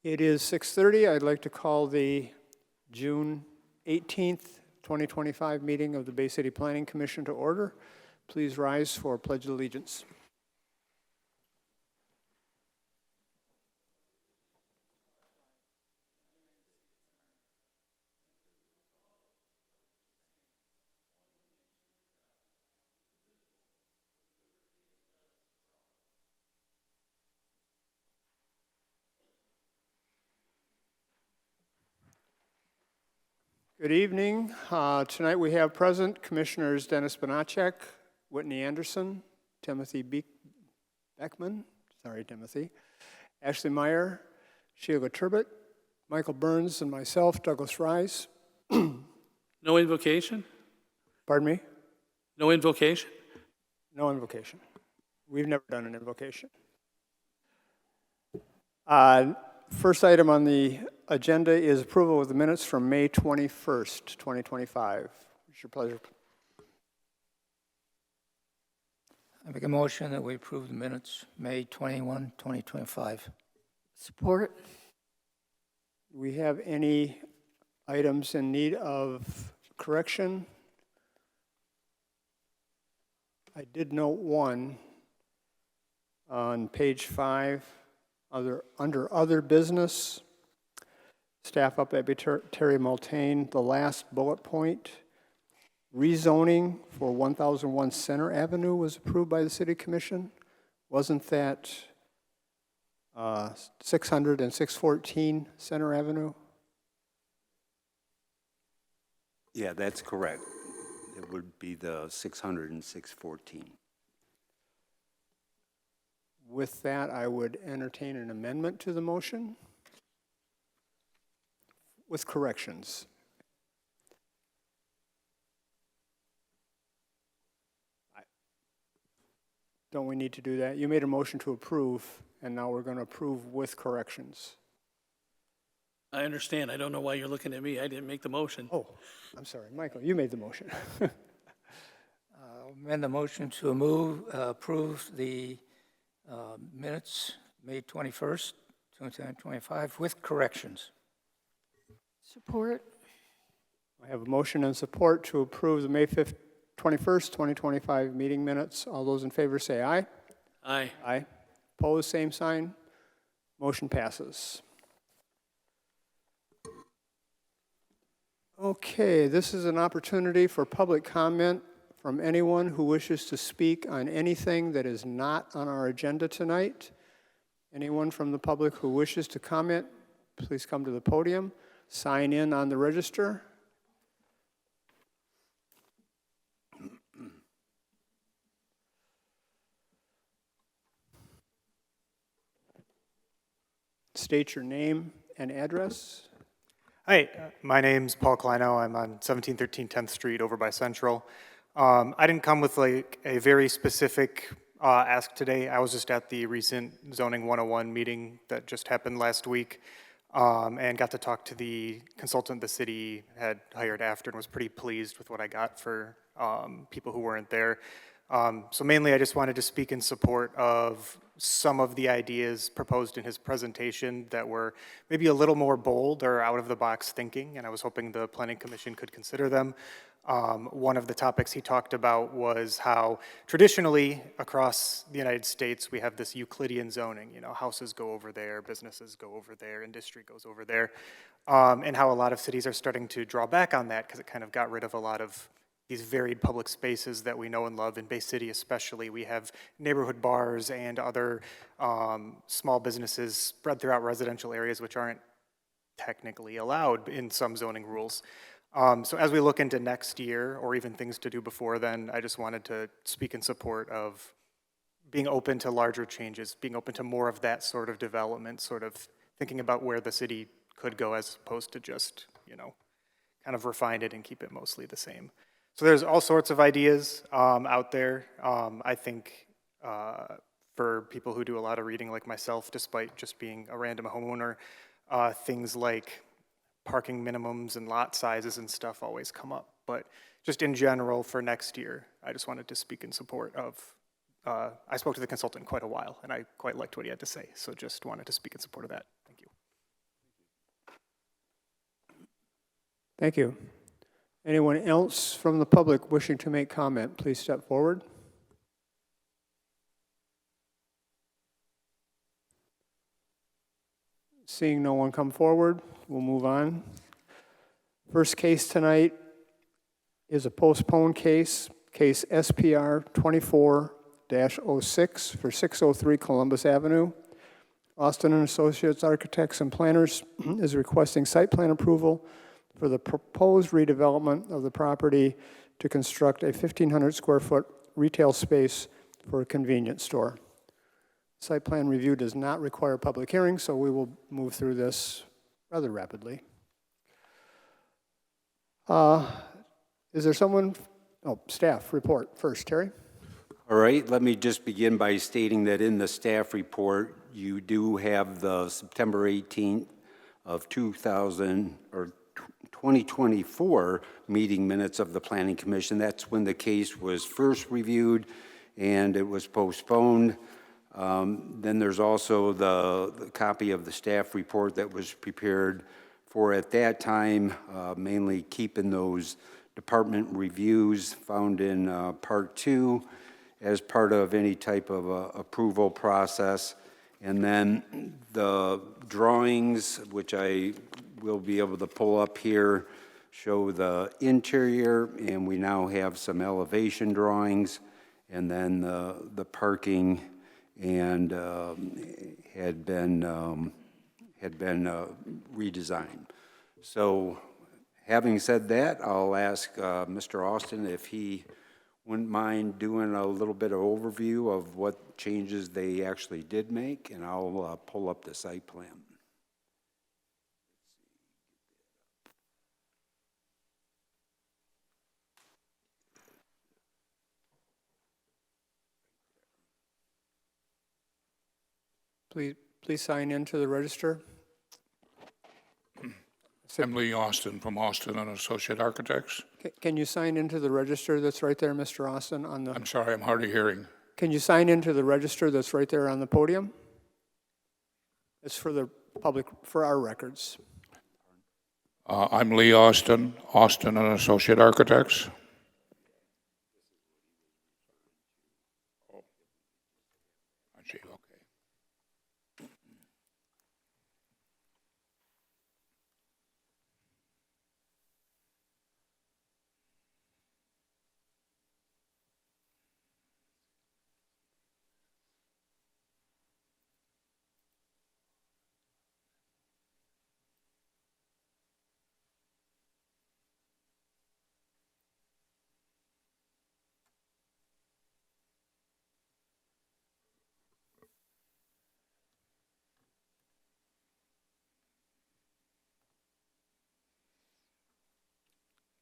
It is 6:30. I'd like to call the June 18th, 2025 meeting of the Bay City Planning Commission to order. Please rise for Pledge of Allegiance. Good evening. Tonight we have present Commissioners Dennis Bonacek, Whitney Anderson, Timothy Beckman, Ashley Meyer, Sheila Turbot, Michael Burns, and myself, Douglas Rise. No invocation? Pardon me? No invocation? No invocation. We've never done an invocation. First item on the agenda is approval of the minutes from May 21st, 2025. It's your pleasure. I make a motion that we approve the minutes, May 21, 2025. Support. Do we have any items in need of correction? I did note one on page 5, under other business. Staff update Terry Multane, the last bullet point, rezoning for 1001 Center Avenue was approved by the City Commission. Wasn't that 600 and 614 Center Avenue? Yeah, that's correct. It would be the 600 and 614. With that, I would entertain an amendment to the motion with corrections. Don't we need to do that? You made a motion to approve, and now we're going to approve with corrections. I understand. I don't know why you're looking at me. I didn't make the motion. Oh, I'm sorry. Michael, you made the motion. I'll amend the motion to approve the minutes, May 21st, 2025, with corrections. Support. I have a motion and support to approve the May 5th, 21st, 2025 meeting minutes. All those in favor say aye. Aye. Aye. Opposed, same sign. Motion passes. Okay, this is an opportunity for public comment from anyone who wishes to speak on anything that is not on our agenda tonight. Anyone from the public who wishes to comment, please come to the podium. Sign in on the register. State your name and address. Hi, my name's Paul Kleino. I'm on 1713 10th Street over by Central. I didn't come with like a very specific ask today. I was just at the recent Zoning 101 meeting that just happened last week and got to talk to the consultant the city had hired after and was pretty pleased with what I got for people who weren't there. So mainly I just wanted to speak in support of some of the ideas proposed in his presentation that were maybe a little more bold or out of the box thinking, and I was hoping the Planning Commission could consider them. One of the topics he talked about was how traditionally across the United States we have this Euclidean zoning, you know, houses go over there, businesses go over there, industry goes over there, and how a lot of cities are starting to draw back on that because it kind of got rid of a lot of these varied public spaces that we know and love. In Bay City especially, we have neighborhood bars and other small businesses spread throughout residential areas which aren't technically allowed in some zoning rules. So as we look into next year, or even things to do before then, I just wanted to speak in support of being open to larger changes, being open to more of that sort of development, sort of thinking about where the city could go as opposed to just, you know, kind of refine it and keep it mostly the same. So there's all sorts of ideas out there. I think for people who do a lot of reading like myself, despite just being a random homeowner, things like parking minimums and lot sizes and stuff always come up. But just in general for next year, I just wanted to speak in support of, I spoke to the consultant quite a while and I quite liked what he had to say. So just wanted to speak in support of that. Thank you. Thank you. Anyone else from the public wishing to make comment, please step forward. Seeing no one come forward, we'll move on. First case tonight is a postponed case, case SPR 24-06 for 603 Columbus Avenue. Austin and Associates Architects and Planners is requesting site plan approval for the proposed redevelopment of the property to construct a 1,500 square foot retail space for a convenience store. Site plan review does not require a public hearing, so we will move through this rather rapidly. Is there someone, staff report first, Terry? All right, let me just begin by stating that in the staff report, you do have the September 18th of 2024 meeting minutes of the Planning Commission. That's when the case was first reviewed and it was postponed. Then there's also the copy of the staff report that was prepared for at that time, mainly keeping those department reviews found in Part 2 as part of any type of approval process. And then the drawings, which I will be able to pull up here, show the interior, and we now have some elevation drawings, and then the parking and had been redesigned. So having said that, I'll ask Mr. Austin if he wouldn't mind doing a little bit of overview of what changes they actually did make, and I'll pull up the site plan. Please sign in to the register. I'm Lee Austin from Austin and Associate Architects. Can you sign into the register that's right there, Mr. Austin, I'm sorry, I'm hard of hearing. Can you sign into the register that's right there on the podium? It's for the public, for our records. I'm Lee Austin, Austin and Associate Architects. Oh, I see, okay.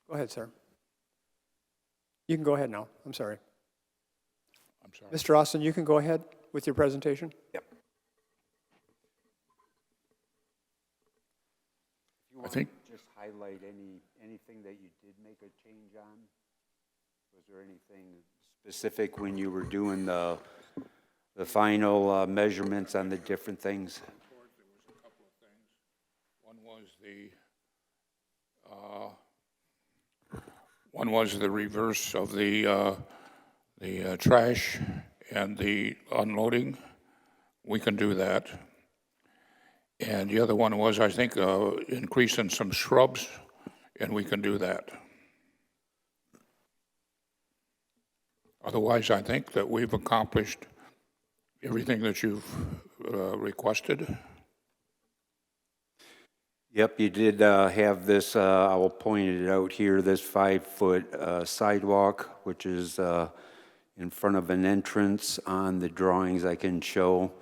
Go ahead, sir. You can go ahead now. I'm sorry. I'm sorry. Mr. Austin, you can go ahead with your presentation. Yep. I think Just highlight anything that you did make a change on. Was there anything specific when you were doing the final measurements on the different things? there was a couple of things. One was the reverse of the trash and the unloading. We can do that. And the other one was, I think, increasing some shrubs, and we can do that. Otherwise, I think that we've accomplished everything that you've requested. Yep, you did have this, I will point it out here, this 5-foot sidewalk, which is in front of an entrance on the drawings. I can show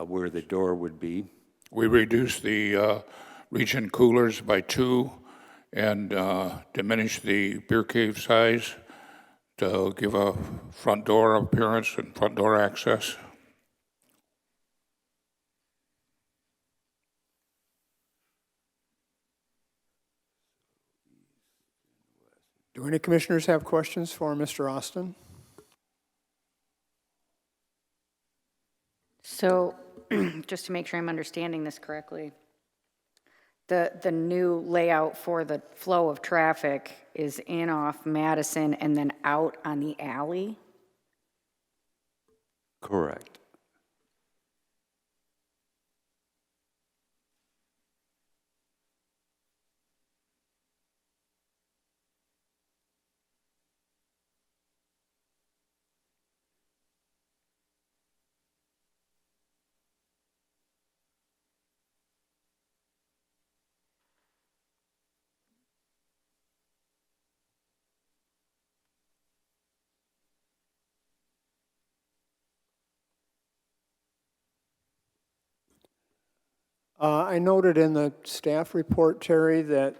where the door would be. We reduced the region coolers by 2 and diminished the beer cave size to give a front door appearance and front door access. Do any commissioners have questions for Mr. Austin? So, just to make sure I'm understanding this correctly, the new layout for the flow of traffic is in off Madison and then out on the alley? Correct. I noted in the staff report, Terry, that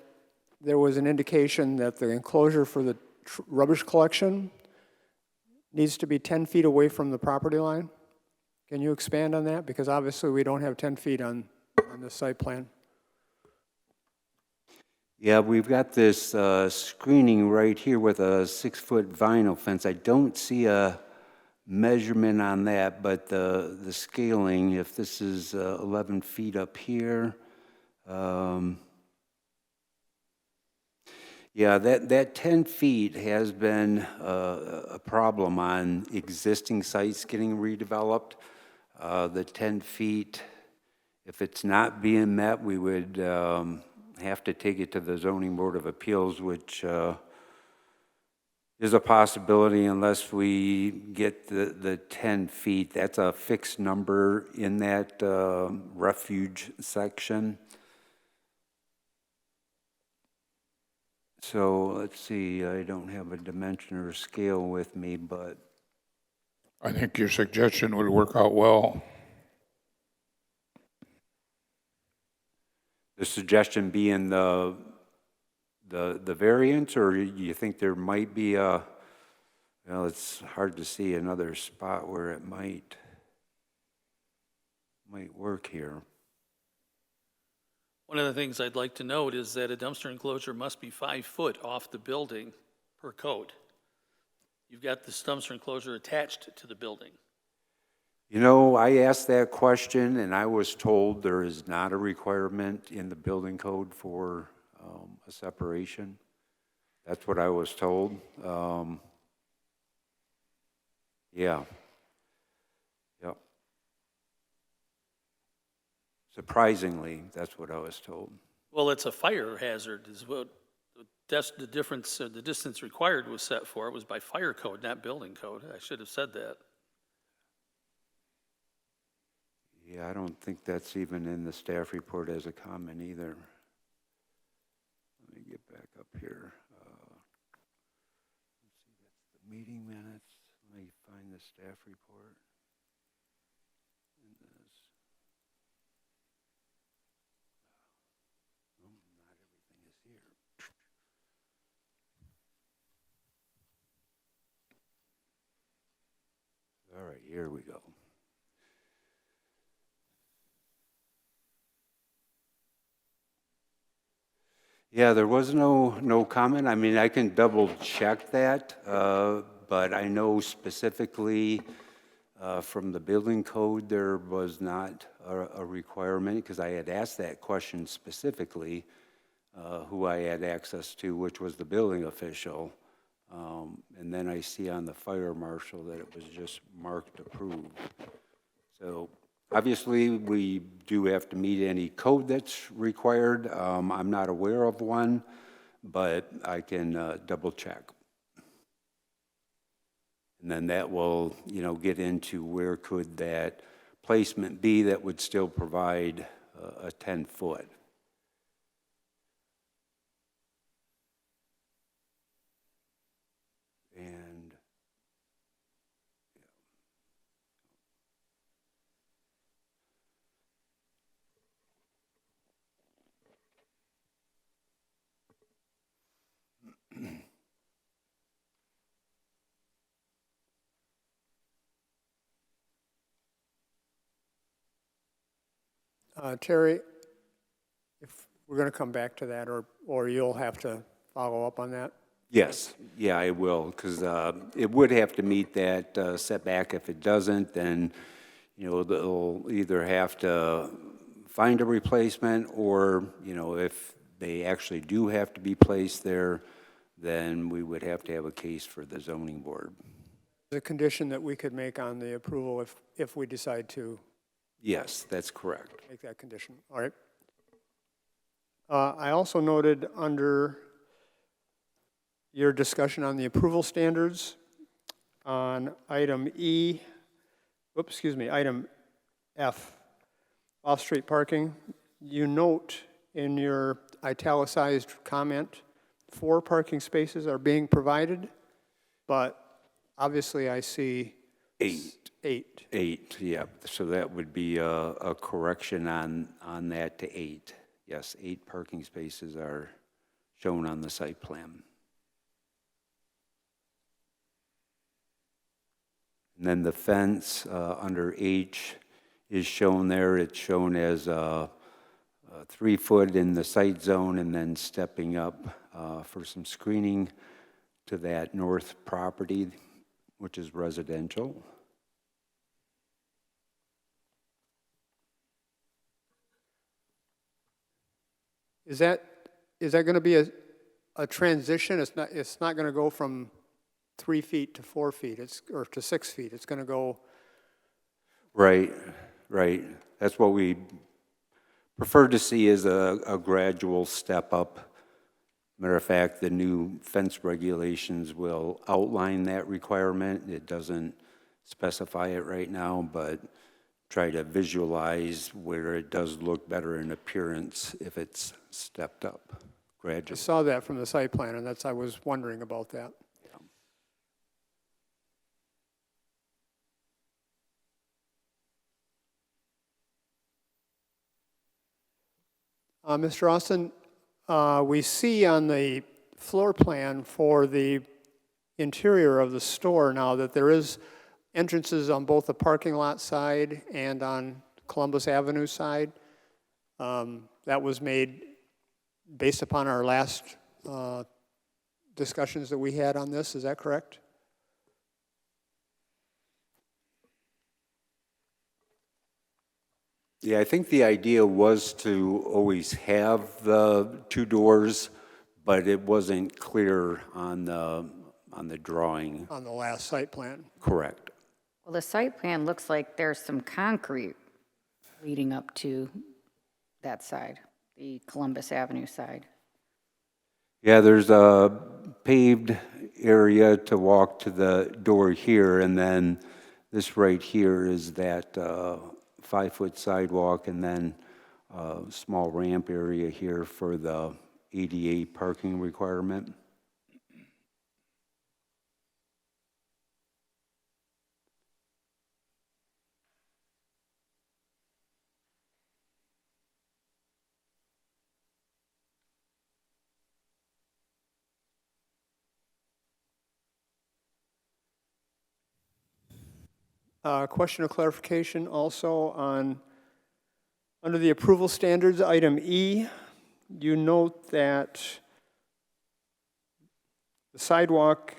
there was an indication that the enclosure for the rubbish collection needs to be 10 feet away from the property line. Can you expand on that? Because obviously we don't have 10 feet on the site plan. Yeah, we've got this screening right here with a 6-foot vinyl fence. I don't see a measurement on that, but the scaling, if this is 11 feet up here, yeah, that 10 feet has been a problem on existing sites getting redeveloped. The 10 feet, if it's not being met, we would have to take it to the Zoning Board of Appeals, which is a possibility unless we get the 10 feet. That's a fixed number in that refuge section. So let's see, I don't have a dimension or a scale with me, but I think your suggestion would work out well. the suggestion being the variance, or you think there might be a, well, it's hard to see another spot where it might work here. One of the things I'd like to note is that a dumpster enclosure must be 5 foot off the building per code. You've got this dumpster enclosure attached to the building. You know, I asked that question and I was told there is not a requirement in the building code for a separation. That's what I was told. Yeah. Yep. Surprisingly, that's what I was told. Well, it's a fire hazard is what the difference, the distance required was set for. It was by fire code, not building code. I should have said that. Yeah, I don't think that's even in the staff report as a comment either. Let me get back up here. Let's see, that's the meeting minutes. Let me find the staff report. And this. Oh, not everything is here. All right, here we go. Yeah, there was no comment. I mean, I can double check that, but I know specifically from the building code, there was not a requirement, because I had asked that question specifically, who I had access to, which was the building official. And then I see on the fire marshal that it was just marked approved. So obviously, we do have to meet any code that's required. I'm not aware of one, but I can double check. And then that will, get into where could that placement be that would still provide a 10-foot. And Terry, if we're going to come back to that, or you'll have to follow up on that? yes, yeah, I will, because it would have to meet that setback. If it doesn't, then, they'll either have to find a replacement, or, if they actually do have to be placed there, then we would have to have a case for the zoning board. The condition that we could make on the approval if we decide to Yes, that's correct. make that condition. All right. I also noted under your discussion on the approval standards on item item F, off-street parking, you note in your italicized comment, 4 parking spaces are being provided, but obviously I see 8. 8. 8, yeah. So that would be a correction on that to 8. Yes, 8 parking spaces are shown on the site plan. And then the fence under H is shown there. It's shown as 3 foot in the site zone and then stepping up for some screening to that north property, which is residential. Is that going to be a transition? It's not going to go from 3 feet to 4 feet, or to 6 feet. It's going to go. Right. That's what we prefer to see, is a gradual step up. Matter of fact, the new fence regulations will outline that requirement. It doesn't specify it right now, but try to visualize where it does look better in appearance if it's stepped up I gradually. saw that from the site plan, and I was wondering about that. Mr. Austin, we see on the floor plan for the interior of the store now that there is entrances on both the parking lot side and on Columbus Avenue side. That was made based upon our last discussions that we had on this. Is that correct? Yeah, I think the idea was to always have the 2 doors, but it wasn't clear on the drawing. On the last site plan. Correct. Well, the site plan looks like there's some concrete leading up to that side, the Columbus Avenue side. Yeah, there's a paved area to walk to the door here, and then this right here is that 5-foot sidewalk, and then a small ramp area here for the ADA parking requirement. Question of clarification also on, under the approval standards, item E, you note that the sidewalk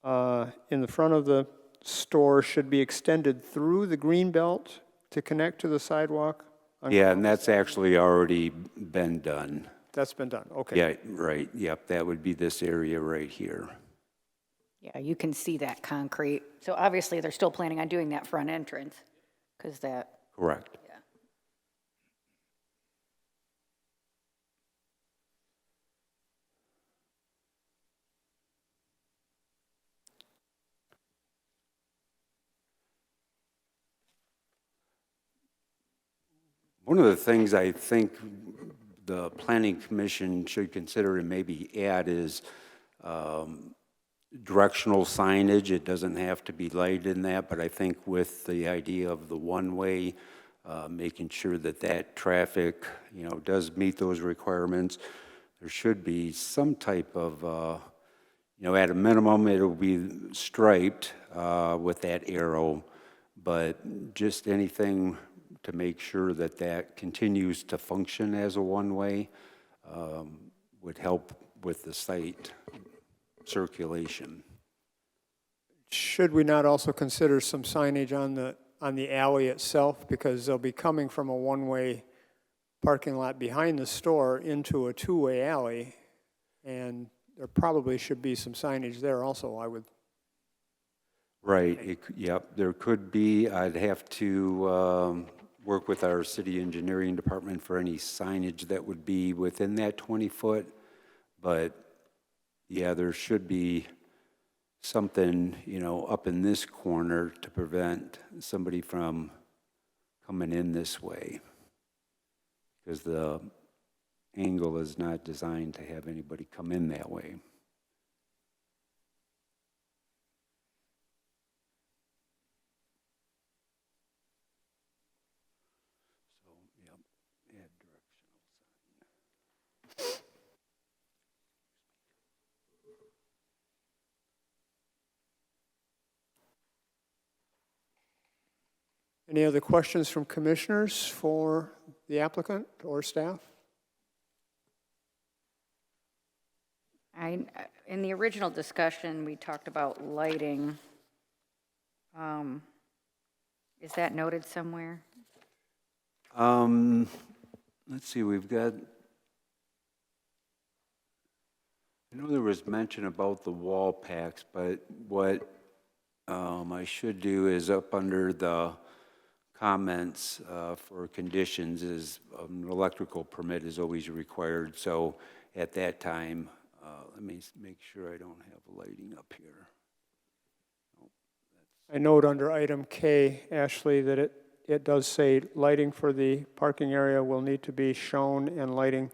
in the front of the store should be extended through the green belt to connect to the sidewalk? Yeah, and that's actually already been done. That's been done, okay. Yeah, right, yep, that would be this area right here. Yeah, you can see that concrete. So obviously, they're still planning on doing that front entrance, because that, Correct. yeah. One of the things I think the Planning Commission should consider and maybe add is directional signage. It doesn't have to be lighted in that, but I think with the idea of the one-way, making sure that that traffic, does meet those requirements, there should be some type of, at a minimum, it'll be striped with that arrow, but just anything to make sure that that continues to function as a one-way would help with the site circulation. Should we not also consider some signage on the the alley itself, because they'll be coming from a one-way parking lot behind the store into a two-way alley, and there probably should be some signage there also, I would. Right, yep, there could be. I'd have to work with our city engineering department for any signage that would be within that 20-foot. But, yeah, there should be something, up in this corner to prevent somebody from coming in this way. Because the angle is not designed to have anybody come in that way. So, yep, add directional sign. Any other questions from commissioners for the applicant or staff? In the original discussion, we talked about lighting. Is that noted somewhere? Let's see, we've got, I know there was mention about the wall packs, but what I should do is up under the comments for conditions is an electrical permit is always required. So at that time, let me make sure I don't have lighting up here. I note under item K, Ashley, that it does say lighting for the parking area will need to be shown and lighting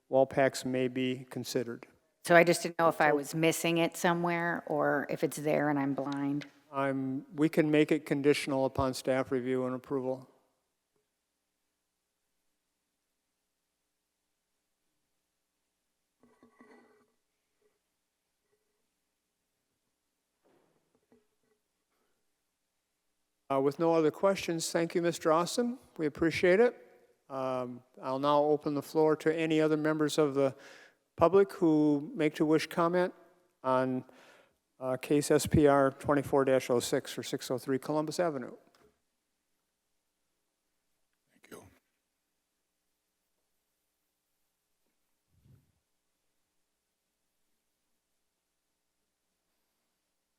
wall packs may be considered. So I just didn't know if I was missing it somewhere or if it's there and I'm blind. We can make it conditional upon staff review and approval. With no other questions, thank you, Mr. Austin. We appreciate it. I'll now open the floor to any other members of the public who make to wish comment on case SPR 24-06 for 603 Columbus Avenue. Thank you.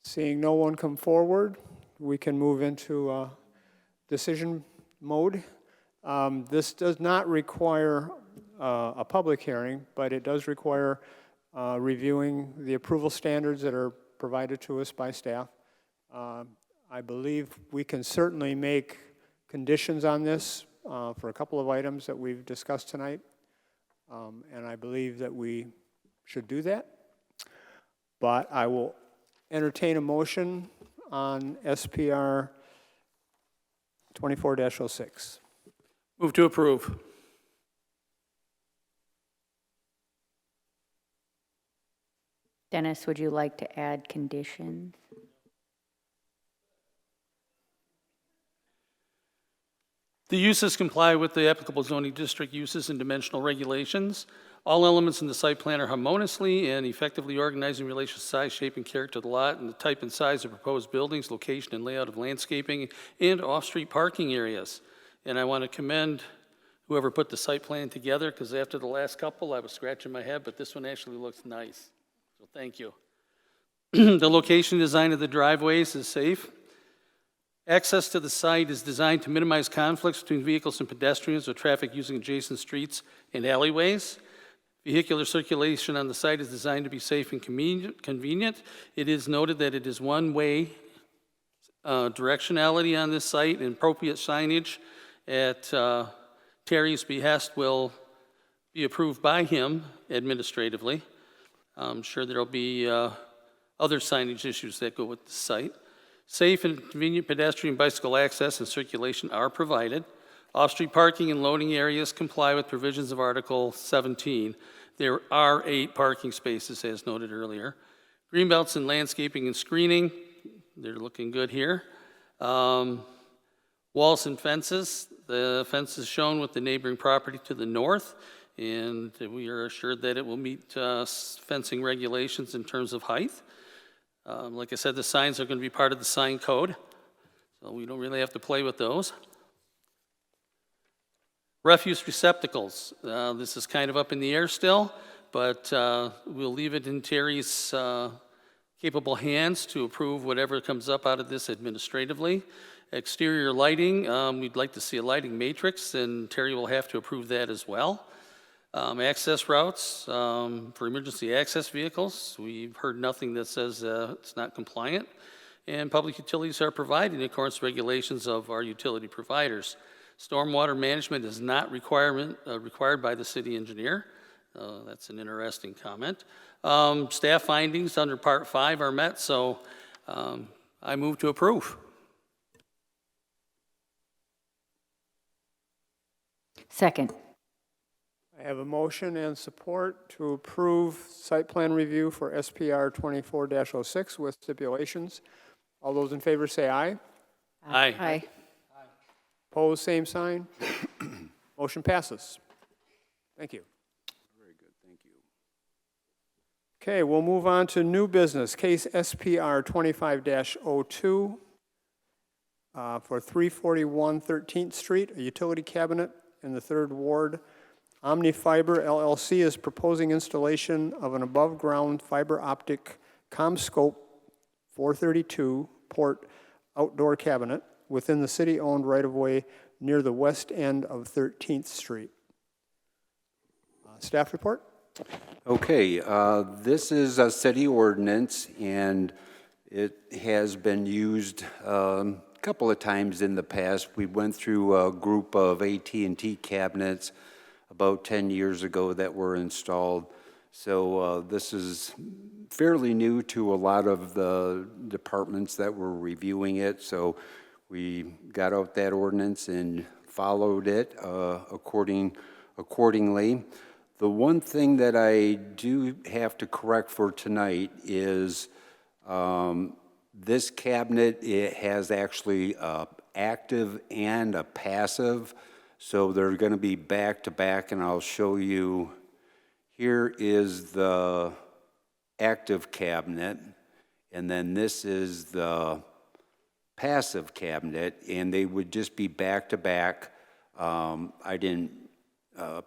Seeing no one come forward, we can move into decision mode. This does not require a public hearing, but it does require reviewing the approval standards that are provided to us by staff. I believe we can certainly make conditions on this for a couple of items that we've discussed tonight, and I believe that we should do that. But I will entertain a motion on SPR 24-06. Move to approve. Dennis, would you like to add conditions? The uses comply with the applicable zoning district uses and dimensional regulations. All elements in the site plan are harmoniously and effectively organized in relation to size, shape, and character of the lot and the type and size of proposed buildings, location and layout of landscaping, and off-street parking areas. And I want to commend whoever put the site plan together, because after the last couple, I was scratching my head, but this one actually looks nice. So thank you. The location design of the driveways is safe. Access to the site is designed to minimize conflicts between vehicles and pedestrians or traffic using adjacent streets and alleyways. Vehicular circulation on the site is designed to be safe and convenient. It is noted that it is one-way directionality on this site, and appropriate signage at Terry's behest will be approved by him administratively. I'm sure there'll be other signage issues that go with the site. Safe and convenient pedestrian bicycle access and circulation are provided. Off-street parking and loading areas comply with provisions of Article 17. There are 8 parking spaces, as noted earlier. Greenbelts and landscaping and screening, they're looking good here. Walls and fences, the fence is shown with the neighboring property to the north, and we are assured that it will meet fencing regulations in terms of height. Like I said, the signs are going to be part of the sign code. So we don't really have to play with those. Refuse receptacles. This is kind of up in the air still, but we'll leave it in Terry's capable hands to approve whatever comes up out of this administratively. Exterior lighting, we'd like to see a lighting matrix, and Terry will have to approve that as well. Access routes for emergency access vehicles, we've heard nothing that says it's not compliant. And public utilities are provided in accordance with regulations of our utility providers. Stormwater management is not required by the city engineer. That's an interesting comment. Staff findings under Part 5 are met, so I move to approve. Second. I have a motion and support to approve site plan review for SPR 24-06 with stipulations. All those in favor say aye. Aye. Aye. Opposed, same sign. Motion passes. Thank you. Very good, thank you. Okay, we'll move on to new business, case SPR 25-02 for 341 13th Street, a utility cabinet in the 3rd Ward. Omnifiber LLC is proposing installation of an above-ground fiber optic CommScope 432 port outdoor cabinet within the city-owned right-of-way near the west end of 13th Street. Staff report? Okay, this is a city ordinance, and it has been used a couple of times in the past. We went through a group of AT&T cabinets about 10 years ago that were installed. So this is fairly new to a lot of the departments that were reviewing it. So we got out that ordinance and followed it accordingly. The one thing that I do have to correct for tonight is this cabinet, it has actually active and a passive. So they're going to be back to back, and I'll show you. Here is the active cabinet, and then this is the passive cabinet, and they would just be back to back. I didn't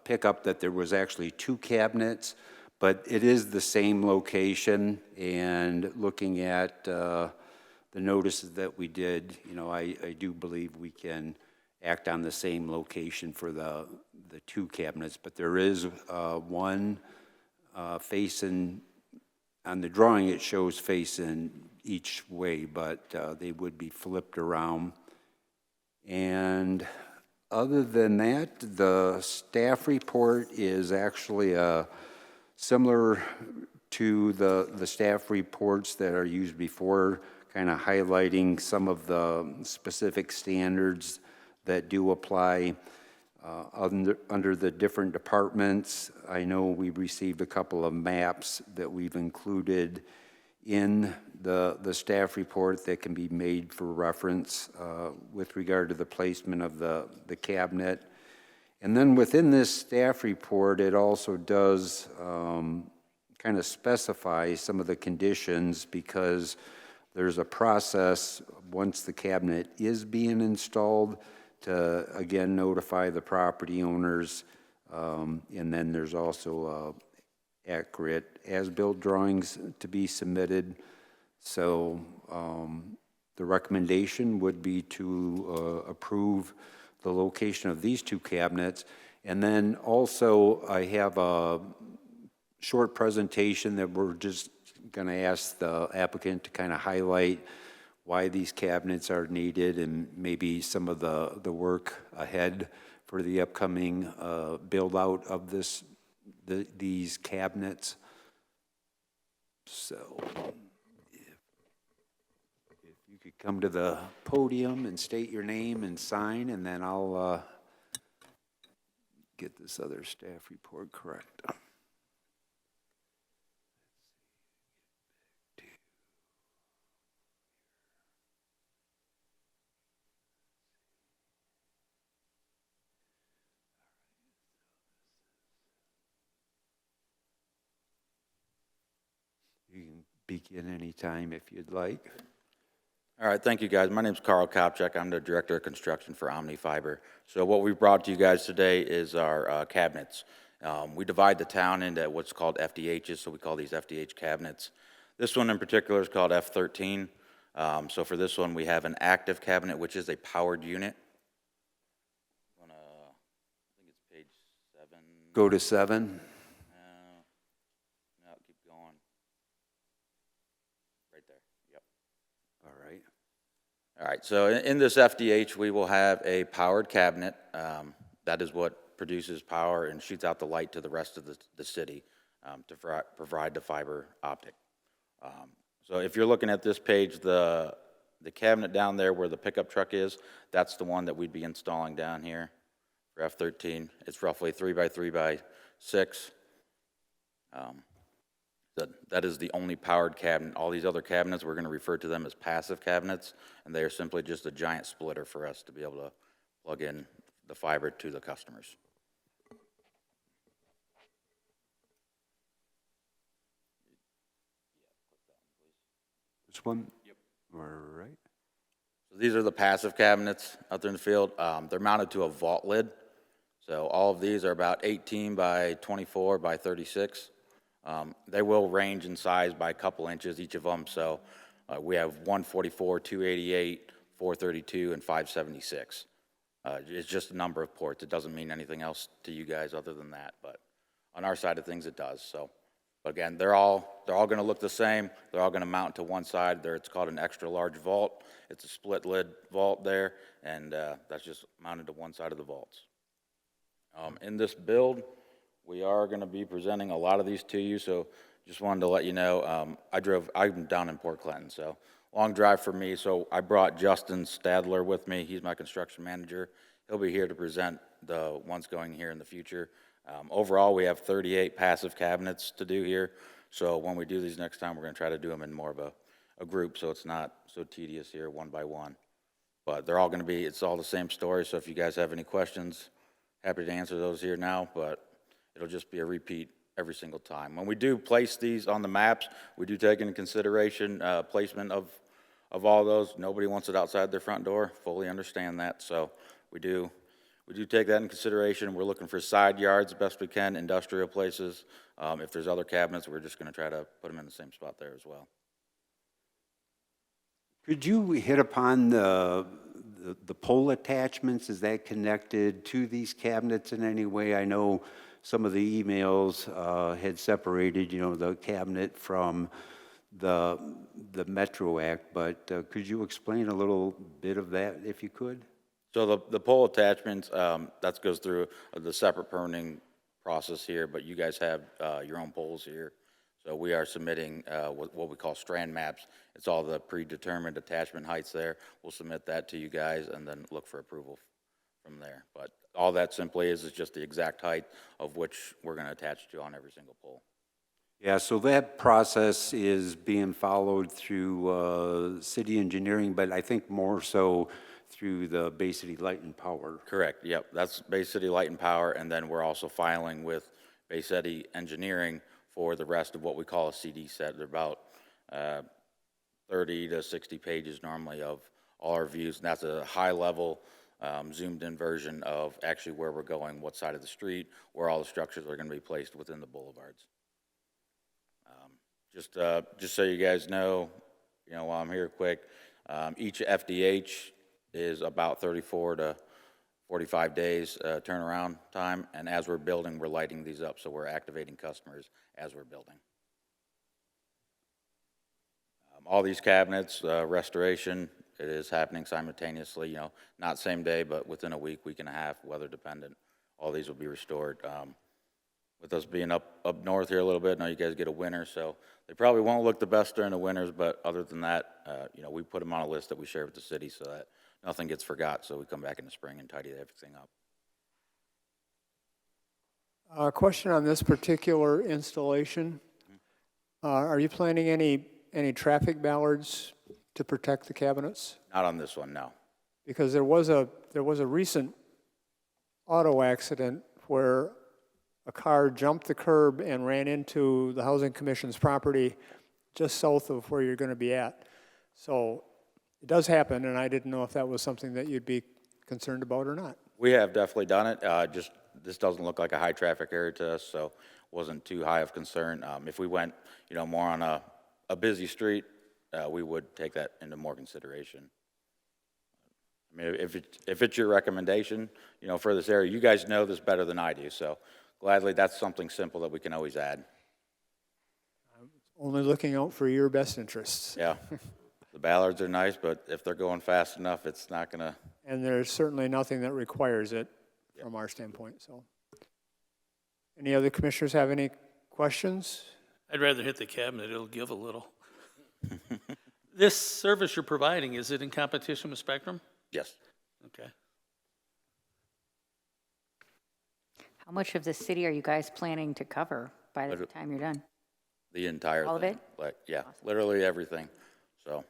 pick up that there was actually 2 cabinets, but it is the same location. And looking at the notices that we did, you know, I do believe we can act on the same location for the 2 cabinets, but there is one facing, on the drawing it shows facing each way, but they would be flipped around. And other than that, the staff report is actually similar to the staff reports that are used before, kind of highlighting some of the specific standards that do apply under the different departments. I know we received a couple of maps that we've included in the staff report that can be made for reference with regard to the placement of the cabinet. And then within this staff report, it also does kind of specify some of the conditions, because there's a process once the cabinet is being installed to, again, notify the property owners. And then there's also accurate as-built drawings to be submitted. So the recommendation would be to approve the location of these 2 cabinets. And then also I have a short presentation that we're just going to ask the applicant to kind of highlight why these cabinets are needed, and maybe some of the work ahead for the upcoming build out of these cabinets. So if you could come to the podium and state your name and sign, and then I'll get this other staff report correct. You can begin any time if you'd like. All right, thank you, guys. My name's Carl Kopchak. I'm the Director of Construction for Omni Fiber. So what we've brought to you guys today is our cabinets. We divide the town into what's called FDHs, so we call these FDH cabinets. This one in particular is called F13. So for this one, we have an active cabinet, which is a powered unit. I think it's page 7. Go to 7. No, keep going. Right there, yep. All right. All right, so in this FDH, we will have a powered cabinet. That is what produces power and shoots out the light to the rest of the city to provide the fiber optic. So if you're looking at this page, the cabinet down there where the pickup truck is, that's the one that we'd be installing down here for F13. It's roughly 3 by 3 by 6. That is the only powered cabinet. All these other cabinets, we're going to refer to them as passive cabinets, and they are simply just a giant splitter for us to be able to plug in the fiber to the customers. This one? Yep. All right. So these are the passive cabinets out there in the field. They're mounted to a vault lid. So all of these are about 18 by 24 by 36. They will range in size by a couple inches, each of them. So we have 144, 288, 432, and 576. It's just a number of ports. It doesn't mean anything else to you guys other than that. But on our side of things, it does. So, but again, they're all going to look the same. They're all going to mount to one side. It's called an extra large vault. It's a split lid vault there, and that's just mounted to one side of the vaults. In this build, we are going to be presenting a lot of these to you, so just wanted to let you know, I'm down in Port Clinton, so long drive for me, so I brought Justin Stadler with me. He's my construction manager. He'll be here to present the ones going here in the future. Overall, we have 38 passive cabinets to do here, so when we do these next time, we're going to try to do them in more of a group, so it's not so tedious here one by one. But they're all going to be, it's all the same story, so if you guys have any questions, happy to answer those here now, but it'll just be a repeat every single time. When we do place these on the maps, we do take into consideration placement of all those. Nobody wants it outside their front door, fully understand that, so we do take that in consideration. We're looking for side yards best we can, industrial places. If there's other cabinets, we're just going to try to put them in the same spot there as well. Could you hit upon the pole attachments? Is that connected to these cabinets in any way? I know some of the emails had separated, the cabinet from the Metro Act, but could you explain a little bit of that if you could? So the pole attachments, that goes through the separate permitting process here, but you guys have your own poles here. So we are submitting what we call strand maps. It's all the predetermined attachment heights there. We'll submit that to you guys and then look for approval from there. But all that simply is just the exact height of which we're going to attach to on every single pole. Yeah, so that process is being followed through city engineering, but I think more so through the Bay City Light and Power. Correct, yep. That's Bay City Light and Power, and then we're also filing with Bay City Engineering for the rest of what we call a CD set. They're about 30 to 60 pages normally of all our views, and that's a high-level, zoomed-in version of actually where we're going, what side of the street, where all the structures are going to be placed within the boulevards. Just so you guys know, while I'm here quick, each FDH is about 34 to 45 days turnaround time, and as we're building, we're lighting these up, so we're activating customers as we're building. All these cabinets, restoration, it is happening simultaneously, not same day, but within a week and a half, weather dependent. All these will be restored. With us being up north here a little bit, now you guys get a winter, so they probably won't look the best during the winters, but other than that, we put them on a list that we share with the city so that nothing gets forgot, so we come back in the spring and tidy everything up. A question on this particular installation. Are you planning any traffic ballards to protect the cabinets? Not on this one, no. Because there was a recent auto accident where a car jumped the curb and ran into the Housing Commission's property just south of where you're going to be at. So it does happen, and I didn't know if that was something that you'd be concerned about or not. We have definitely done it, just, this doesn't look like a high-traffic area to us, so wasn't too high of concern. If we went, more on a busy street, we would take that into more consideration. I mean, if it's your recommendation, for this area, you guys know this better than I do, so gladly, that's something simple that we can always add. Only looking out for your best interests. Yeah, the Ballards are nice, but if they're going fast enough, it's not gonna, And there's certainly nothing that requires it from our standpoint, so. Any other commissioners have any questions? I'd rather hit the cabinet, it'll give a little. This service you're providing, is it in competition with Spectrum? yes. Okay. How much of the city are you guys planning to cover by the time you're done? The entire thing. All of it? Like, yeah, literally everything, so.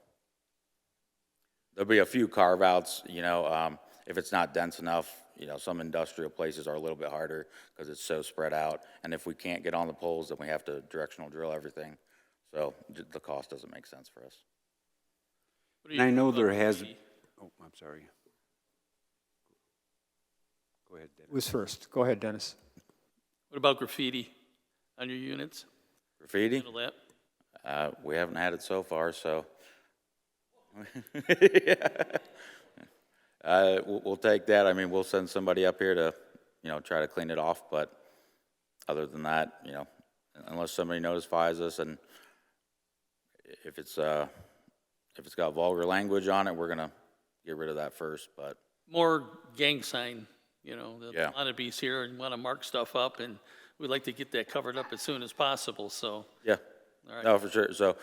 There'll be a few carve-outs, if it's not dense enough, some industrial places are a little bit harder because it's so spread out. And if we can't get on the poles, then we have to directional drill everything. So the cost doesn't make sense for us. What do you And I think know about there has, graffiti? oh, I'm sorry. Go ahead, Dennis. Who's first? Go ahead, Dennis. What about graffiti on your units? Graffiti, Handle that? we haven't had it so far, so. We'll take that. I mean, we'll send somebody up here to, try to clean it off, but other than that, unless somebody notifies us, and if it's got vulgar language on it, we're gonna get rid of that first, but. More gang sign, the Yeah. wannabes here and want to mark stuff up, and we'd like to get that covered up as soon as possible, so. Yeah. All right. No, for sure. So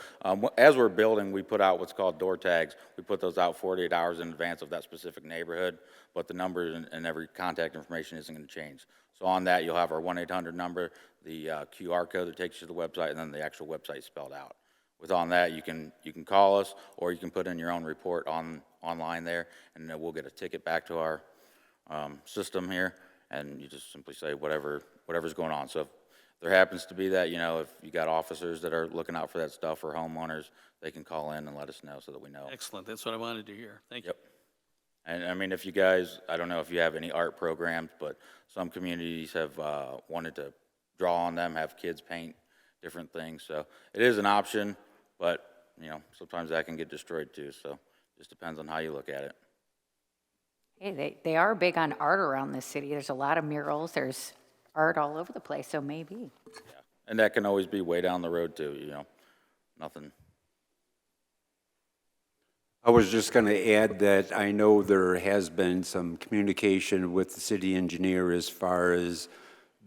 as we're building, we put out what's called door tags. We put those out 48 hours in advance of that specific neighborhood, but the number and every contact information isn't going to change. So on that, you'll have our 1-800 number, the QR code that takes you to the website, and then the actual website spelled out. With on that, you can call us, or you can put in your own report online there, and then we'll get a ticket back to our system here, and you just simply say whatever's going on. So if there happens to be that, if you got officers that are looking out for that stuff or homeowners, they can call in and let us know so that we know. Excellent, that's what I wanted to hear. Thank you. Yep. And I mean, if you guys, I don't know if you have any art programs, but some communities have wanted to draw on them, have kids paint different things. So it is an option, but, sometimes that can get destroyed too. So just depends on how you look at it. Hey, they are big on art around this city. There's a lot of murals. There's art all over the place, so maybe. And that can always be way down the road too, nothing. I was just going to add that I know there has been some communication with the city engineer as far as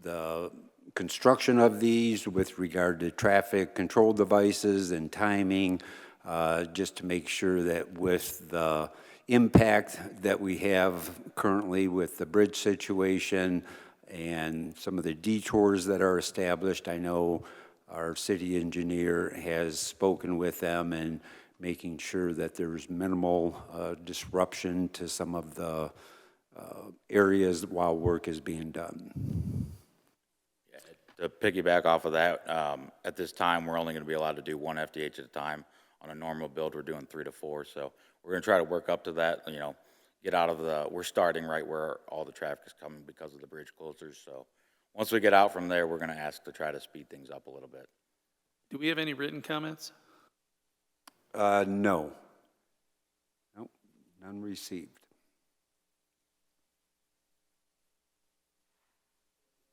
the construction of these with regard to traffic control devices and timing, just to make sure that with the impact that we have currently with the bridge situation and some of the detours that are established, I know our city engineer has spoken with them and making sure that there's minimal disruption to some of the areas while work is being done. To piggyback off of that, at this time, we're only going to be allowed to do one FDH at a time. On a normal build, we're doing 3 to 4. So we're going to try to work up to that, get out of we're starting right where all the traffic is coming because of the bridge closures. So once we get out from there, we're going to ask to try to speed things up a little bit. Do we have any written comments? No. Nope, none received.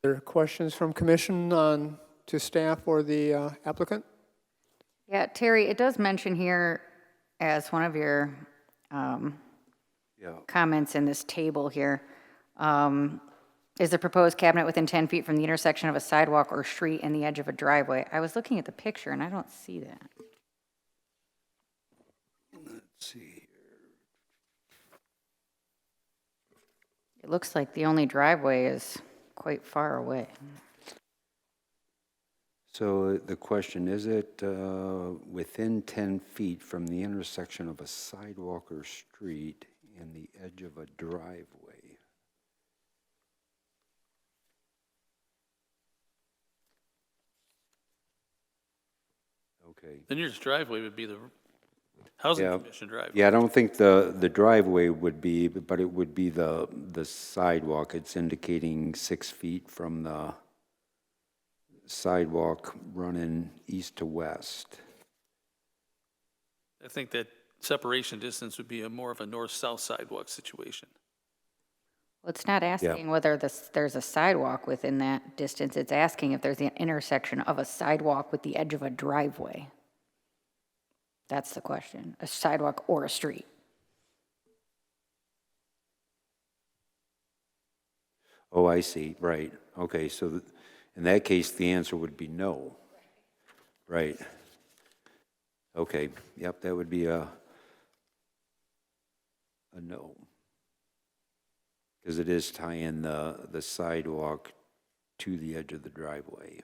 Are there questions from commission to staff or the applicant? Yeah, Terry, it does mention here as one of your comments in this table here, is the proposed cabinet within 10 feet from the intersection of a sidewalk or street and the edge of a driveway. I was looking at the picture and I don't see that. Let's see here. It looks like the only driveway is quite far away. So the question, is it within 10 feet from the intersection of a sidewalk or street and the edge of a driveway? Okay. The nearest driveway would be the Housing Yeah. Commission driveway. Yeah, I don't think the driveway would be, but it would be the sidewalk. It's indicating 6 feet from the sidewalk running east to west. I think that separation distance would be more of a north-south sidewalk situation. Well, it's not asking whether there's a sidewalk within that distance. It's asking if there's an intersection of a sidewalk with the edge of a driveway. That's the question, a sidewalk or a street. Oh, I see, right. Okay, so in that case, the answer would be no. Right. Okay, yep, that would be a no. Because it is tying the sidewalk to the edge of the driveway.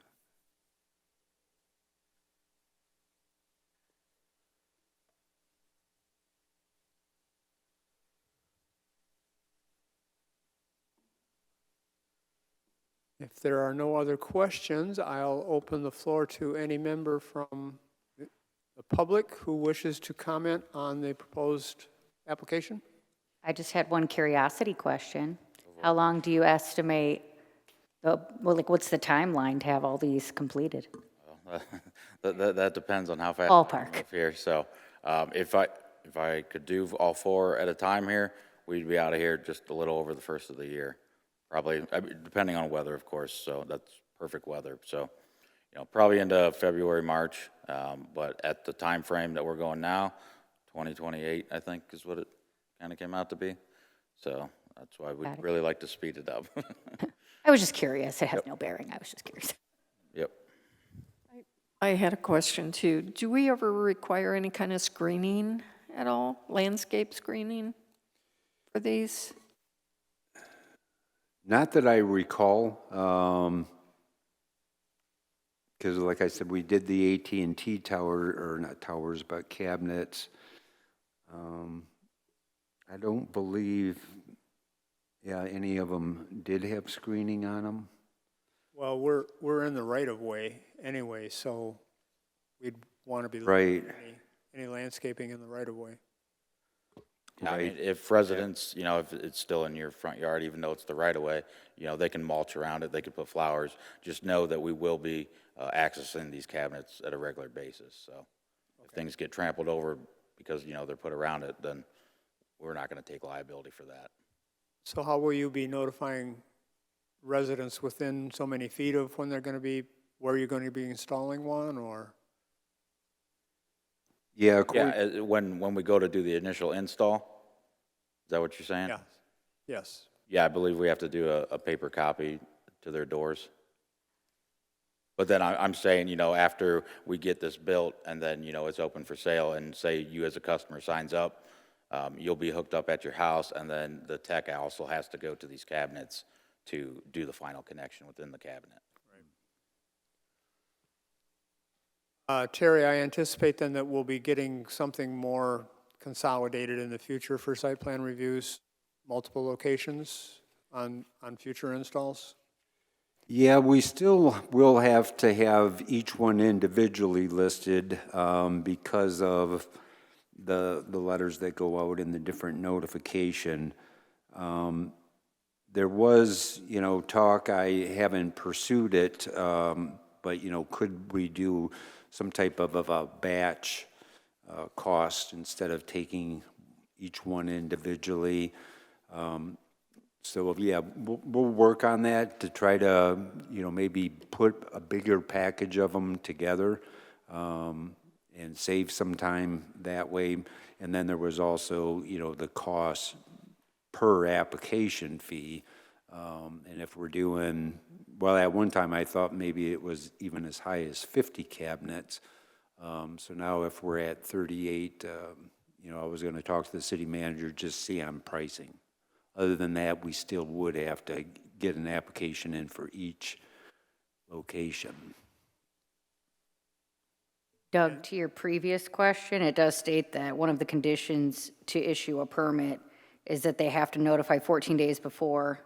If there are no other questions, I'll open the floor to any member from the public who wishes to comment on the proposed application. I just had one curiosity question. How long do you estimate, what's the timeline to have all these completed? That depends on how fast. Ballpark. we move here. So if I could do all 4 at a time here, we'd be out of here just a little over the first of the year. Probably, depending on weather, of course, so that's perfect weather. So, probably into February, March, but at the time frame that we're going now, 2028, I think, is what it kind of came out to be. So that's why we'd really like to speed it up. I was just curious. It has no bearing. I was just curious. Yep. I had a question too. Do we ever require any kind of screening at all? Landscape screening for these? Not that I recall, because like I said, we did the AT&T tower, or not towers, but cabinets. I don't believe, any of them did have screening on them. Well, we're in the right of way anyway, so we'd want to be Right. looking at any landscaping in the right of way. I mean, if residents, if it's still in your front yard, even though it's the right of way, they can mulch around it, they can put flowers. Just know that we will be accessing these cabinets at a regular basis. So if things get trampled over because, they're put around it, then we're not going to take liability for that. So how will you be notifying residents within so many feet of when they're going to be, where you're going to be installing one, or? Yeah, Yeah, when we go to do the initial install, is that what you're saying? Yeah, yes. Yeah, I believe we have to do a paper copy to their doors. But then I'm saying, after we get this built and then, it's open for sale, and say you as a customer signs up, you'll be hooked up at your house, and then the tech also has to go to these cabinets to do the final connection within the cabinet. Terry, I anticipate then that we'll be getting something more consolidated in the future for site plan reviews, multiple locations on future installs? Yeah, we still will have to have each one individually listed because of the letters that go out in the different notification. There was, talk, I haven't pursued it, but, could we do some type of a batch cost instead of taking each one individually? So, yeah, we'll work on that to try to, maybe put a bigger package of them together and save some time that way. And then there was also, the cost per application fee. And if we're doing, well, at one time I thought maybe it was even as high as 50 cabinets. So now if we're at 38, I was going to talk to the city manager, just see on pricing. Other than that, we still would have to get an application in for each location. Doug, to your previous question, it does state that one of the conditions to issue a permit is that they have to notify 14 days before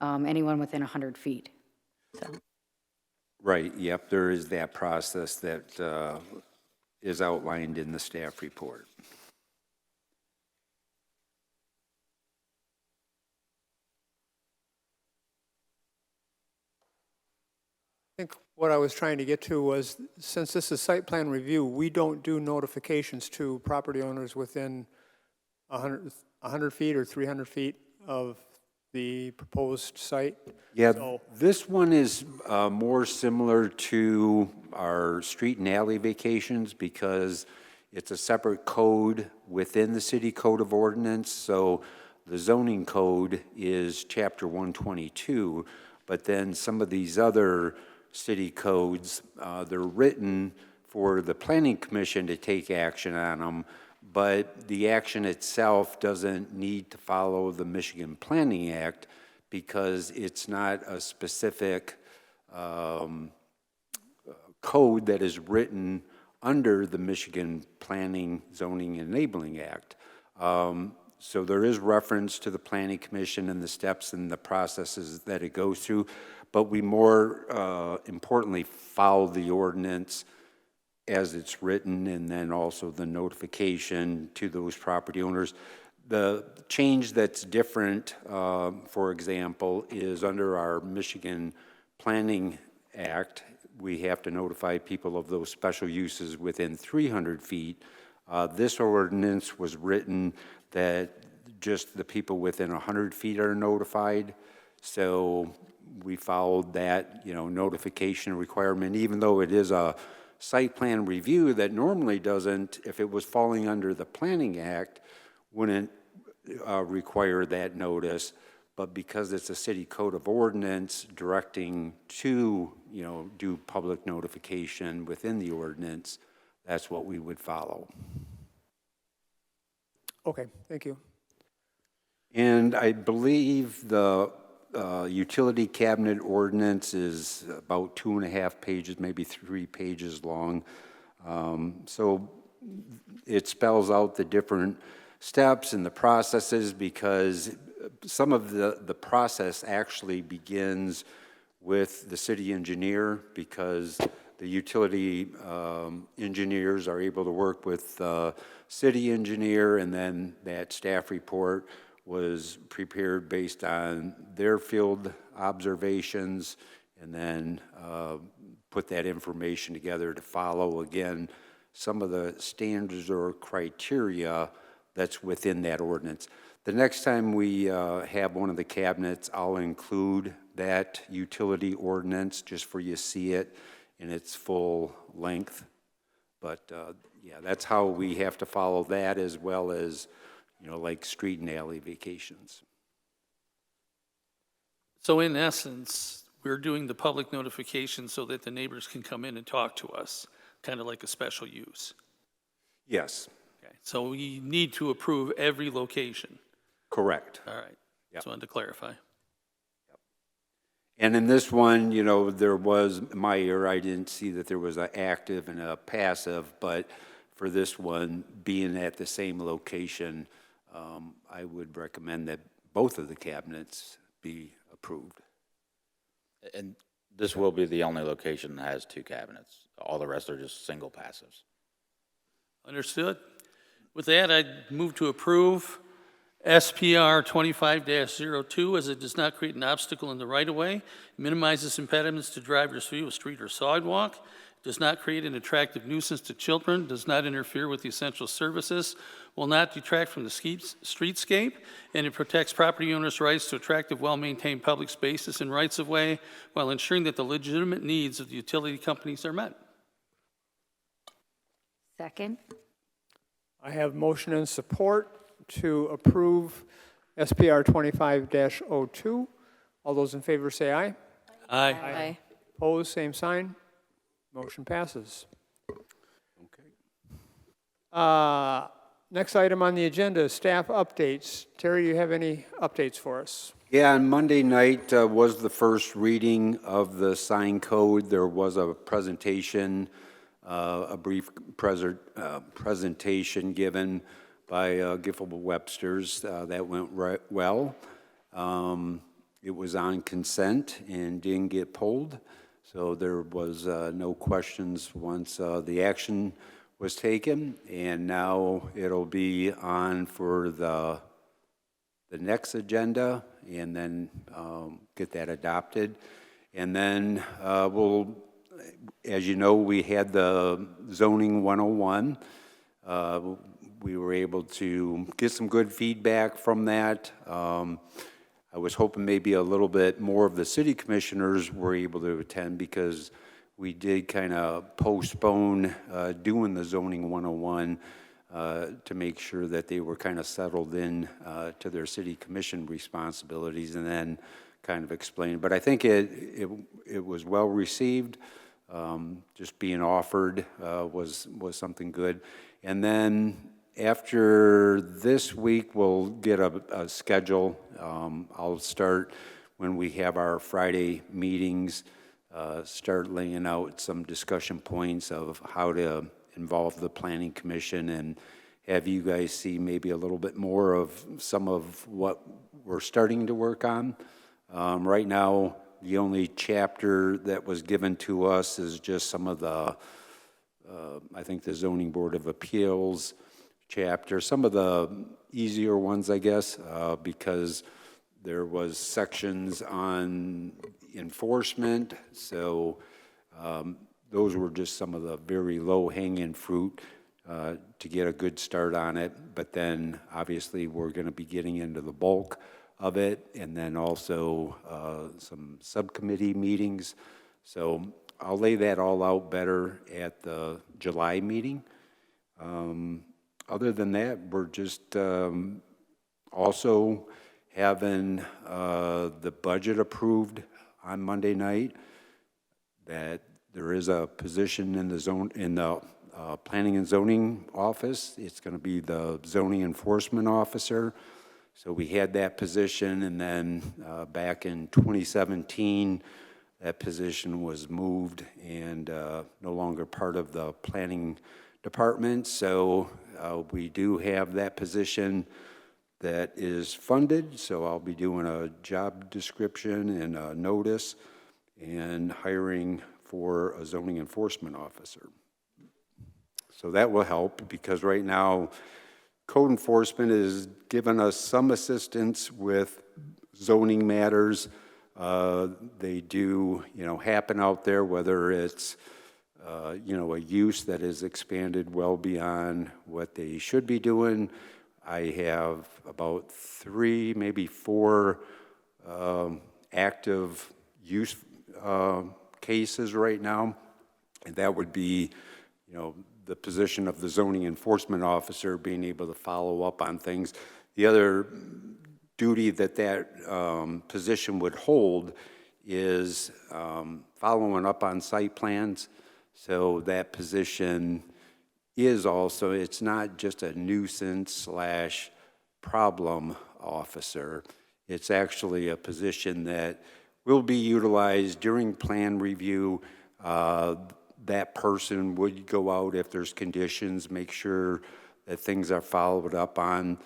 anyone within 100 feet. So, Right, yep, there is that process that is outlined in the staff report. I think what I was trying to get to was, since this is site plan review, we don't do notifications to property owners within 100 feet or 300 feet of the proposed site. Yeah, So- this one is more similar to our street and alley vacations because it's a separate code within the city code of ordinance. So the zoning code is chapter 122, but then some of these other city codes, they're written for the planning commission to take action on them, but the action itself doesn't need to follow the Michigan Planning Act because it's not a specific code that is written under the Michigan Planning, Zoning, Enabling Act. So there is reference to the Planning Commission and the steps and the processes that it goes through, but we more importantly follow the ordinance as it's written, and then also the notification to those property owners. The change that's different, for example, is under our Michigan Planning Act, we have to notify people of those special uses within 300 feet. This ordinance was written that just the people within 100 feet are notified. So we followed that, notification requirement, even though it is a site plan review that normally doesn't, if it was falling under the Planning Act, wouldn't require that notice. But because it's a city code of ordinance directing to, do public notification within the ordinance, that's what we would follow. Okay, thank you. And I believe the utility cabinet ordinance is about 2.5 pages, maybe 3 pages long. So it spells out the different steps and the processes, because some of the process actually begins with the city engineer, because the utility engineers are able to work with the city engineer, and then that staff report was prepared based on their field observations, and then put that information together to follow, again, some of the standards or criteria that's within that ordinance. The next time we have one of the cabinets, I'll include that utility ordinance just for you to see it in its full length. But yeah, that's how we have to follow that, as well as, like street and alley vacations. So in essence, we're doing the public notification so that the neighbors can come in and talk to us, kind of like a special use. Yes, Okay. So we need to approve every location. correct. All right. Yep. Just wanted to clarify. And in this one, there was, my error, I didn't see that there was an active and a passive, but for this one, being at the same location, I would recommend that both of the cabinets be approved. And this will be the only location that has 2 cabinets. All the rest are just single passives. Understood. With that, I'd move to approve SPR 25-02, as it does not create an obstacle in the right-of-way, minimizes impediments to driver's view of street or sidewalk, does not create an attractive nuisance to children, does not interfere with the essential services, will not detract from the streetscape, and it protects property owners' rights to attractive, well-maintained public spaces and rights-of-way while ensuring that the legitimate needs of the utility companies are met. Second? I have motion and support to approve SPR 25-02. All those in favor say aye. Aye. Aye. Opposed, same sign. Motion passes. Okay. Next item on the agenda is staff updates. Terry, you have any updates for us? Yeah, on Monday night was the first reading of the sign code. There was a presentation, a brief presentation given by Giffel Webster's. That went well. It was on consent and didn't get pulled, so there was no questions once the action was taken, and now it'll be on for the next agenda, and then get that adopted. And then we'll, as you know, we had the zoning 101. We were able to get some good feedback from that. I was hoping maybe a little bit more of the city commissioners were able to attend, because we did kind of postpone doing the zoning 101 to make sure that they were kind of settled in to their city commission responsibilities, and then kind of explain. But I think it was well received. Just being offered was something good. And then after this week, we'll get a schedule. I'll start when we have our Friday meetings, start laying out some discussion points of how to involve the Planning Commission and have you guys see maybe a little bit more of some of what we're starting to work on. Right now, the only chapter that was given to us is just some of the, I think the Zoning Board of Appeals chapter, some of the easier ones, I guess, because there was sections on enforcement, so those were just some of the very low-hanging fruit to get a good start on it. But then, obviously, we're going to be getting into the bulk of it, and then also some subcommittee meetings. So I'll lay that all out better at the July meeting. Other than that, we're just also having the budget approved on Monday night. That there is a position in the Planning and Zoning office. It's going to be the zoning enforcement officer. So we had that position, and then back in 2017, that position was moved and no longer part of the planning department. So we do have that position that is funded. So I'll be doing a job description and a notice and hiring for a zoning enforcement officer. So that will help, because right now code enforcement is giving us some assistance with zoning matters. They do, happen out there, whether it's, a use that is expanded well beyond what they should be doing. I have about 3, maybe 4 active use cases right now, and that would be, the position of the zoning enforcement officer, being able to follow up on things. The other duty that position would hold is following up on site plans. So that position is also, it's not just a nuisance / problem officer. It's actually a position that will be utilized during plan review. That person would go out if there's conditions, make sure that things are followed up on.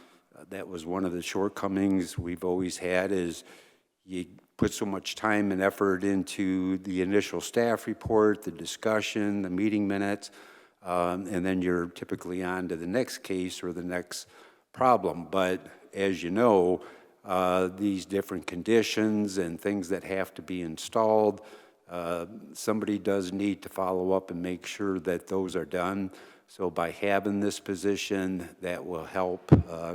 That was one of the shortcomings we've always had, is you put so much time and effort into the initial staff report, the discussion, the meeting minutes, and then you're typically on to the next case or the next problem. But as you know, these different conditions and things that have to be installed, somebody does need to follow up and make sure that those are done. So by having this position, that will help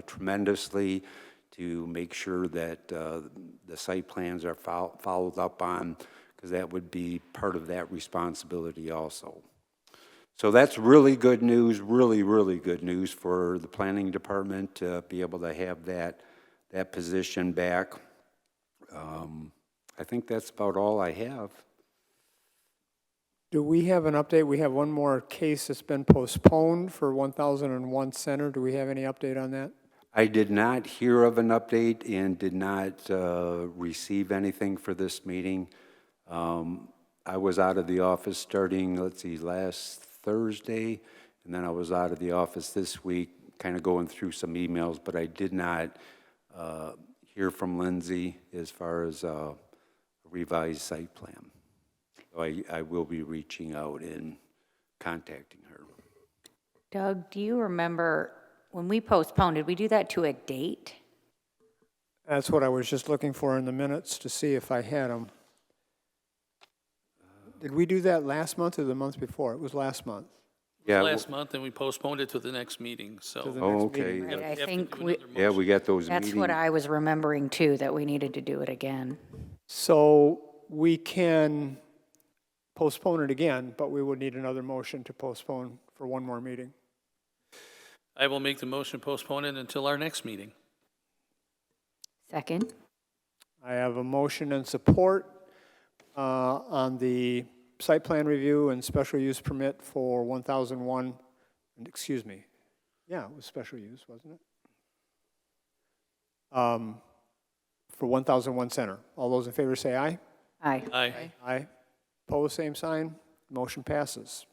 tremendously to make sure that the site plans are followed up on, because that would be part of that responsibility also. So that's really good news, really, really good news for the planning department to be able to have that position back. I think that's about all I have. Do we have an update? We have one more case that's been postponed for 1001 Center. Do we have any update on that? I did not hear of an update and did not receive anything for this meeting. I was out of the office starting, last Thursday, and then I was out of the office this week, kind of going through some emails, but I did not hear from Lindsay as far as a revised site plan. So I will be reaching out and contacting her. Doug, do you remember when we postponed, did we do that to a date? That's what I was just looking for in the minutes to see if I had them. Did we do that last month or the month before? It was last month. Yeah, Last month, and we postponed it to the next meeting, To so. the oh, next okay. meeting. Right, Yeah. I have to think do we, another Yeah, we got those that's meetings. what I was remembering too, that we needed to do it again. So we can postpone it again, but we would need another motion to postpone for one more meeting. I will make the motion postpone it until our next meeting. Second? I have a motion and support on the site plan review and special use permit for 1001, excuse me. Yeah, it was special use, wasn't it? For 1001 Center. All those in favor say aye. Aye. Aye. Aye. Opposed, same sign. Motion passes.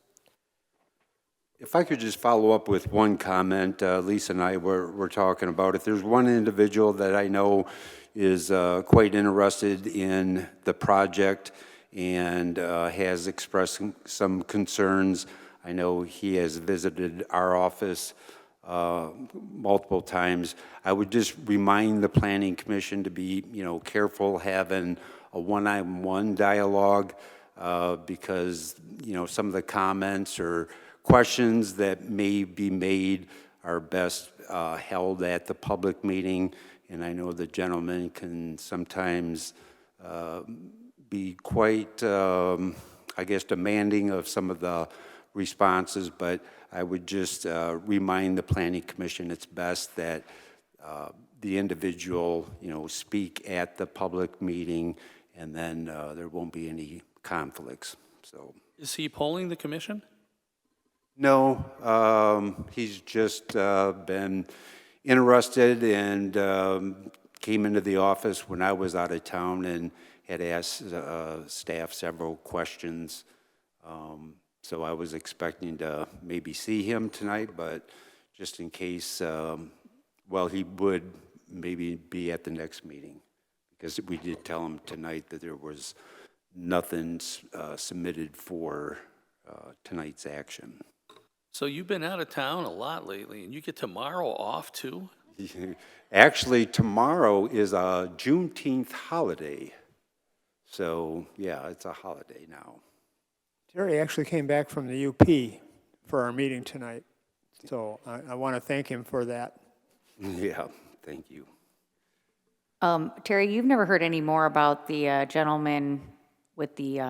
If I could just follow up with one comment, Lisa and I were talking about, if there's one individual that I know is quite interested in the project and has expressed some concerns, I know he has visited our office multiple times. I would just remind the Planning Commission to be, careful having a one-on-one dialogue because, some of the comments or questions that may be made are best held at the public meeting. And I know the gentleman can sometimes be quite, demanding of some of the responses, but I would just remind the Planning Commission it's best that the individual, speak at the public meeting, and then there won't be any conflicts, so. Is he polling the commission? No, he's just been interested and came into the office when I was out of town and had asked staff several questions. So I was expecting to maybe see him tonight, but just in case, he would maybe be at the next meeting because we did tell him tonight that there was nothing submitted for tonight's action. So you've been out of town a lot lately, and you get tomorrow off too? Actually, tomorrow is a Juneteenth holiday. So, yeah, it's a holiday now. Terry actually came back from the UP for our meeting tonight, so I want to thank him for that. Yeah, thank you. Terry, you've never heard any more about the gentleman with the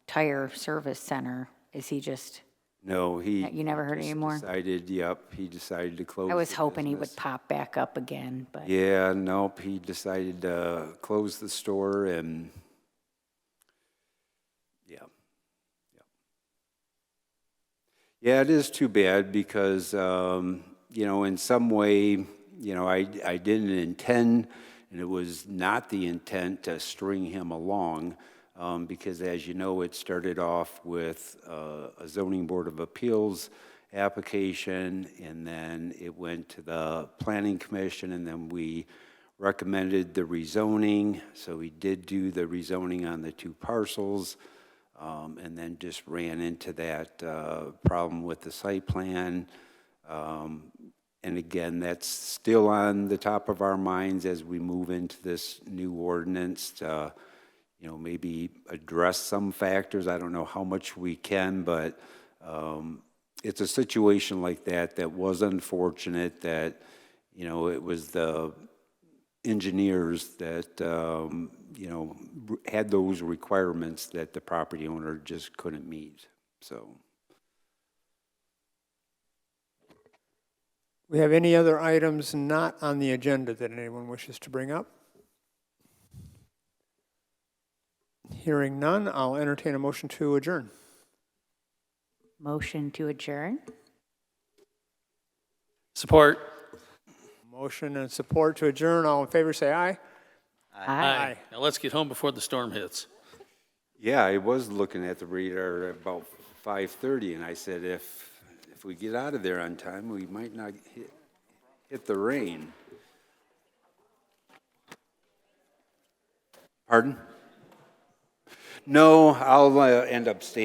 tire service center? Is he just, No, he. you never heard just any more? He decided to close I was the hoping he would business. pop back up again, but. Yeah, nope, he decided to close the store and, yeah. Yeah, it is too bad because, in some way, I didn't intend, and it was not the intent to string him along, because as you know, it started off with a zoning board of appeals application, and then it went to the planning commission, and then we recommended the rezoning. So we did do the rezoning on the two parcels, and then just ran into that problem with the site plan. And again, that's still on the top of our minds as we move into this new ordinance to, maybe address some factors. I don't know how much we can, but it's a situation like that was unfortunate that, it was the engineers that, had those requirements that the property owner just couldn't meet, so. We have any other items not on the agenda that anyone wishes to bring up? Hearing none, I'll entertain a motion to adjourn. Motion to adjourn? Support. Motion and support to adjourn. All in favor, say aye. Aye. Now let's get home before the storm hits. Yeah, I was looking at the radar at about 5:30, and I said, if we get out of there on time, we might not hit the rain. Pardon? No, I'll end up staying